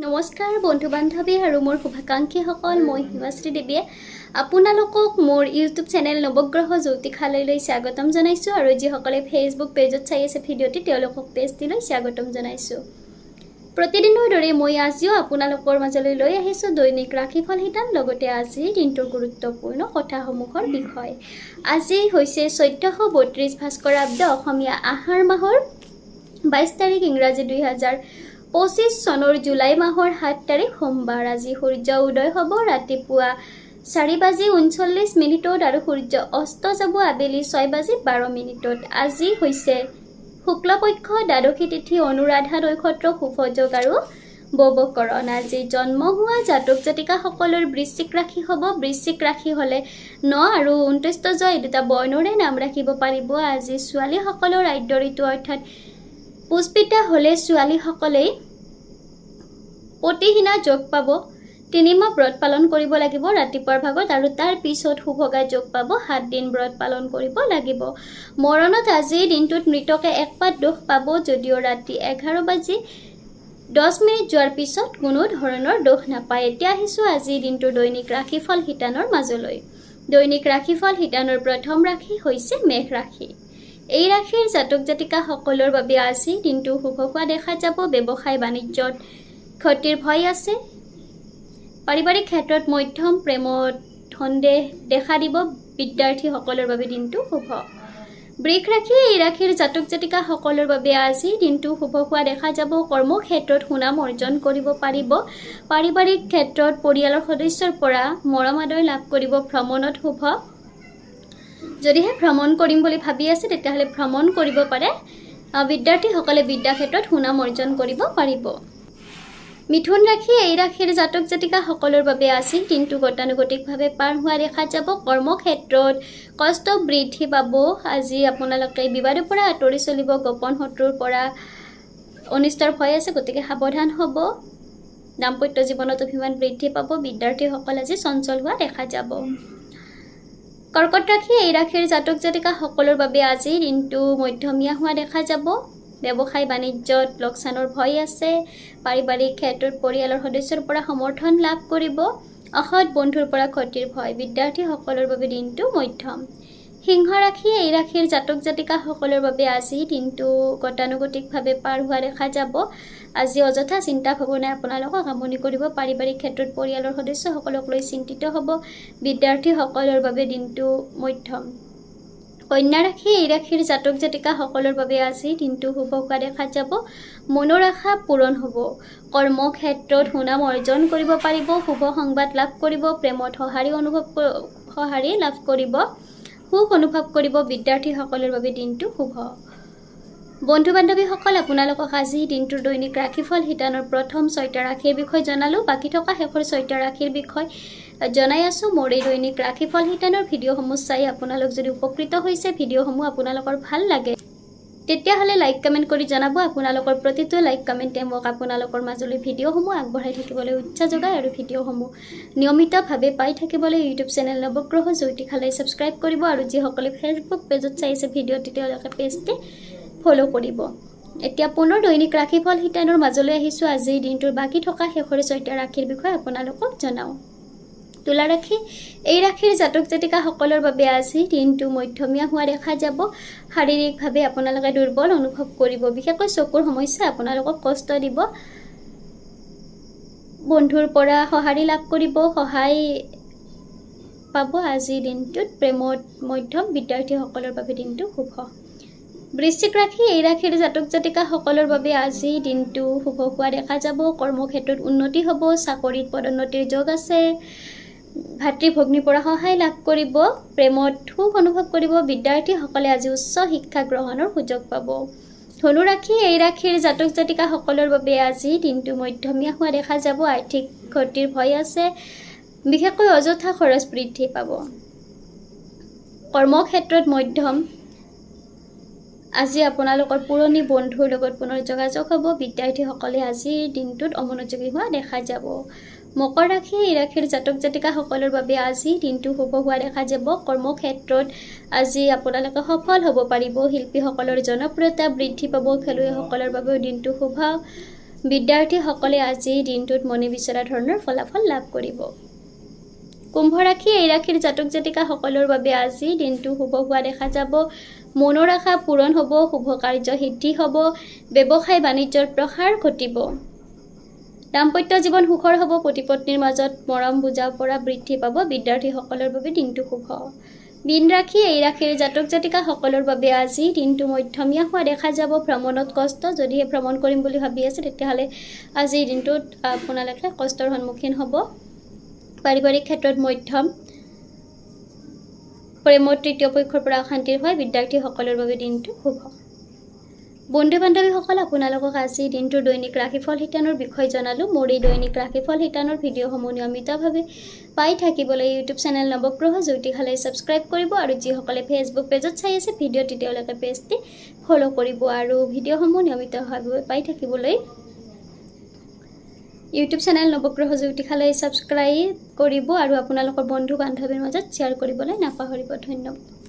নমস্কাৰ বন্ধু বান্ধৱী আৰু মোৰ শুভাকাংক্ষীসকল মই হিমাশ্ৰী দেৱীয়ে আপোনালোকক মোৰ ইউটিউব চেনেল নৱগ্ৰহ জ্যোতিষালয়লৈ স্বাগতম জনাইছো আৰু যিসকলে ফেচবুক পেজত চাই আছে ভিডিঅ'টি তেওঁলোকক পেজটিলৈ স্বাগতম জনাইছো প্ৰতিদিনৰ দৰে মই আজিও আপোনালোকৰ মাজলৈ লৈ আহিছো দৈনিক ৰাশিফল হিতান লগতে আজি দিনটোৰ গুৰুত্বপূৰ্ণ কথাসমূহৰ বিষয় আজি হৈছে 1432 ভাস্কৰাব্দ অসমীয়া আহাৰ মাহৰ 22 তাৰিখ ইংৰাজী 2025 চনৰ জুলাই মাহৰ 7 তাৰিখ সোমবাৰ আজি সূৰ্য উদয় হ'ব ৰাতিপুৱা 4:39 মিনিটত আৰু সূৰ্য অস্ত যাব আবেলি 6:12 আজি হৈছে শুক্লপক্ষ দ্বাদশী তিথি অনুৰাধা নক্ষত্ৰ শুভযোগ আৰু ববকৰণ আজি জন্ম হোৱা জাতক জাতিকাসকলৰ বৃশ্চিক ৰাশি হ'ব বৃশ্চিক ৰাশি হলে 9 আৰু 29 জয় দুটা বৰ্ণৰে নাম ৰাখিব পাৰিব আজি ছোৱালীসকলৰ আদ্য ঋতু অৰ্থাৎ পুষ্পিতা হলে ছোৱালীসকলে পতিহীনা যোগ পাব 3 মাহ ব্ৰত পালন কৰিব লাগিব ৰাতিপুৱাৰ ভাগত আৰু তাৰ পিছত শুভগা যোগ পাব 7 দিন ব্ৰত পালন কৰিব লাগিব মৰণত আজি দিনটোত মৃতকে এক পাত দুখ পাব যদিও ৰাতি 11:10 যোৱাৰ পিছত কোনো ধৰণৰ দুখ নাপায় এতিয়া আহিছো আজি দিনটোৰ দৈনিক ৰাশিফল হিতানৰ মাজলৈ দৈনিক ৰাশিফল হিতানৰ প্ৰথম ৰাশি হৈছে মেঘ ৰাশি এই ৰাশিৰ জাতক জাতিকাসকলৰ বাবে আজি দিনটো শুভ হোৱা দেখা যাব ব্যৱসায় বাণিজ্যত ক্ষতিৰ ভয় আছে পাৰিবাৰিক ক্ষেত্ৰত মধ্যম প্ৰেমত সন্দেহ দেখা দিব বিদ্যাৰ্থীসকলৰ বাবে দিনটো শুভ বৃষ ৰাশি এই ৰাশিৰ জাতক জাতিকাসকলৰ বাবে আজি দিনটো শুভ হোৱা দেখা যাব কৰ্মক্ষেত্ৰত সুনাম অৰ্জন কৰিব পাৰিব পাৰিবাৰিক ক্ষেত্ৰত পৰিয়ালৰ সদস্যৰ পৰা মৰম আদৰ লাভ কৰিব ভ্ৰমণত শুভ যদিহে ভ্ৰমণ কৰিম বুলি ভাবি আছে তেতিয়াহলে ভ্ৰমণ কৰিব পাৰে বিদ্যাৰ্থীসকলে বিদ্যা ক্ষেত্ৰত সুনাম অৰ্জন কৰিব পাৰিব মিথুন ৰাশি এই ৰাশিৰ জাতক জাতিকাসকলৰ বাবে আজি দিনটো গতানুগতিকভাৱে পাৰ হোৱা দেখা যাব কৰ্মক্ষেত্ৰত কষ্ট বৃদ্ধি পাব আজি আপোনালোকে বিবাদৰ পৰা আঁতৰি চলিব গোপন শত্ৰুৰ পৰা অনিষ্টৰ ভয় আছে গতিকে সাৱধান হ'ব দাম্পত্য জীৱনত অভিমান বৃদ্ধি পাব বিদ্যাৰ্থীসকল আজি চঞ্চল হোৱা দেখা যাব কৰ্কট ৰাশি এই ৰাশিৰ জাতক জাতিকাসকলৰ বাবে আজি দিনটো মধ্যমীয়া হোৱা দেখা যাব ব্যৱসায় বাণিজ্যত লোকচানৰ ভয় আছে পাৰিবাৰিক ক্ষেত্ৰত পৰিয়ালৰ সদস্যৰ পৰা সমৰ্থন লাভ কৰিব অসৎ বন্ধুৰ পৰা ক্ষতিৰ ভয় বিদ্যাৰ্থীসকলৰ বাবে দিনটো মধ্যম সিংহ ৰাশি এই ৰাশিৰ জাতক জাতিকাসকলৰ বাবে আজি দিনটো গতানুগতিকভাৱে পাৰ হোৱা দেখা যাব আজি অযথা চিন্তা ভাৱনাই আপোনালোকক আমনি কৰিব পাৰিবাৰিক ক্ষেত্ৰত পৰিয়ালৰ সদস্যসকলক লৈ চিন্তিত হ'ব বিদ্যাৰ্থীসকলৰ বাবে দিনটো মধ্যম কন্যা ৰাশি এই ৰাশিৰ জাতক জাতিকাসকলৰ বাবে আজি দিনটো শুভ হোৱা দেখা যাব মনৰ আশা পূৰণ হ'ব কৰ্মক্ষেত্ৰত সুনাম অৰ্জন কৰিব পাৰিব শুভ সংবাদ লাভ কৰিব প্ৰেমত সঁহাৰি লাভ কৰিব সুখ অনুভৱ কৰিব বিদ্যাৰ্থীসকলৰ বাবে দিনটো শুভ বন্ধু বান্ধৱীসকল আপোনালোকক আজি দিনটোৰ দৈনিক ৰাশিফল হিতানৰ প্ৰথম 6টা ৰাশিৰ বিষয়ে জনালো বাকি থকা শেষৰ 6টা ৰাশিৰ বিষয় জনাই আছো মোৰ এই দৈনিক ৰাশিফল হিতানৰ ভিডিঅ'সমূহ চাই আপোনালোক যদি উপকৃত হৈছে ভিডিঅ'সমূহ আপোনালোকৰ ভাল লাগে তেতিয়াহলে লাইক কমেন্ট কৰি জনাব আপোনালোকৰ প্ৰতিটো লাইক কমেন্টে মোক আপোনালোকৰ মাজলৈ ভিডিঅ'সমূহ আগবঢ়াই থাকিবলৈ উৎসাহ যোগায় আৰু ভিডিঅ'সমূহ নিয়মিতভাৱে পাই থাকিবলৈ ইউটিউব চেনেল নৱগ্ৰহ জ্যোতিষালয় সাবস্ক্ৰাইব কৰিব আৰু যিসকলে ফেচবুক পেজত চাইছে ভিডিঅ'টি তেওঁলোকে পেজটি ফলো কৰিব এতিয়া পুনৰ দৈনিক ৰাশিফল হিতানৰ মাজলৈ আহিছো আজিৰ দিনটোৰ বাকি থকা শেষৰ 6টা ৰাশিৰ বিষয়ে আপোনালোকক জনাও তুলা ৰাশি এই ৰাশিৰ জাতক জাতিকাসকলৰ বাবে আজি দিনটো মধ্যমীয়া হোৱা দেখা যাব শাৰীৰিকভাৱে আপোনালোকে দুৰ্বল অনুভৱ কৰিব বিশেষকৈ চকুৰ সমস্যা আপোনালোকক কষ্ট দিব বন্ধুৰ পৰা সঁহাৰি লাভ কৰিব সহায় পাব আজি দিনটোত প্ৰেমত মধ্যম বিদ্যাৰ্থীসকলৰ বাবে দিনটো শুভ বৃশ্চিক ৰাশি এই ৰাশিৰ জাতক জাতিকাসকলৰ বাবে আজি দিনটো শুভ হোৱা দেখা যাব কৰ্মক্ষেত্ৰত উন্নতি হ'ব চাকৰিত পদোন্নতিৰ যোগ আছে ভাতৃ ভগ্নীৰ পৰা সহায় লাভ কৰিব প্ৰেমত সুখ অনুভৱ কৰিব বিদ্যাৰ্থীসকলে আজি উচ্চ শিক্ষা গ্ৰহণৰ সুযোগ পাব ধনু ৰাশি এই ৰাশিৰ জাতক জাতিকাসকলৰ বাবে আজি দিনটো মধ্যমীয়া হোৱা দেখা যাব আৰ্থিক ক্ষতিৰ ভয় আছে বিশেষকৈ অযথা খৰচ বৃদ্ধি পাব কৰ্মক্ষেত্ৰত মধ্যম আজি আপোনালোকৰ পুৰণি বন্ধুৰ লগত পুনৰ যোগাযোগ হ'ব বিদ্যাৰ্থীসকলে আজিৰ দিনটোত অমনোযোগী হোৱা দেখা যাব মকৰ ৰাশি এই ৰাশিৰ জাতক জাতিকাসকলৰ বাবে আজি দিনটো শুভ হোৱা দেখা যাব কৰ্মক্ষেত্ৰত আজি আপোনালোকে সফল হ'ব পাৰিব শিল্পীসকলৰ জনপ্ৰিয়তা বৃদ্ধি পাব খেলুৱৈসকলৰ বাবে দিনটো শুভ বিদ্যাৰ্থীসকলে আজিৰ দিনটোত মনে বিচৰা ধৰণৰ ফলাফল লাভ কৰিব। কুম্ভ ৰাশি এই ৰাশিৰ জাতক জাতিকাসকলৰ বাবে আজিৰ দিনটো শুভ হোৱা দেখা যাব। মনৰ আশা পূৰণ হ'ব, শুভ কাৰ্য সিদ্ধি হ'ব, ব্যৱসায় বাণিজ্যৰ প্ৰসাৰ ঘটিব। দাম্পত্য জীৱন সুখৰ হ'ব, পতি পত্নীৰ মাজত মৰম বুজা পৰা বৃদ্ধি পাব। বিদ্যাৰ্থীসকলৰ বাবে দিনটো শুভ। মীন ৰাশি এই ৰাশিৰ জাতক জাতিকাসকলৰ বাবে আজি দিনটো মধ্যমীয়া হোৱা দেখা যাব। ভ্ৰমণত কষ্ট, যদিহে ভ্ৰমণ কৰিম বুলি ভাবি আছে তেতিয়াহ'লে আজিৰ দিনটোত আপোনালোকে কষ্টৰ সন্মুখীন হ'ব। পাৰিবাৰিক ক্ষেত্ৰত মধ্যম, প্ৰেমত তৃতীয় পক্ষৰ পৰা অশান্তিৰ হয়। বিদ্যাৰ্থীসকলৰ বাবে দিনটো শুভ। বন্ধু বান্ধৱীসকল, আপোনালোকক আজিৰ দিনটোৰ দৈনিক ৰাশিফল শিতানৰ বিষয়ে জনালোঁ। মোৰ এই দৈনিক ৰাশিফল শিতানৰ ভিডিঅ'সমূহ নিয়মিতভাৱে পাই থাকিবলৈ ইউটিউব চেনেল নৱগ্ৰহ জ্যোতিষালয় ছাবস্ক্ৰাইব কৰিব আৰু যিসকলে ফেচবুক পেজত চাই আছে ভিডিঅ'টি তেওঁলোকে পেজটি ফ'ল' কৰিব আৰু ভিডিঅ'সমূহ নিয়মিতভাৱে পাই থাকিবলৈ ইউটিউব চেনেল নৱগ্ৰহ জ্যোতিষালয় ছাবস্ক্ৰাইব কৰিব আৰু আপোনালোকৰ বন্ধু বান্ধৱীৰ মাজত শ্বেয়াৰ কৰিবলৈ নাপাহৰিব। ধন্যবাদ।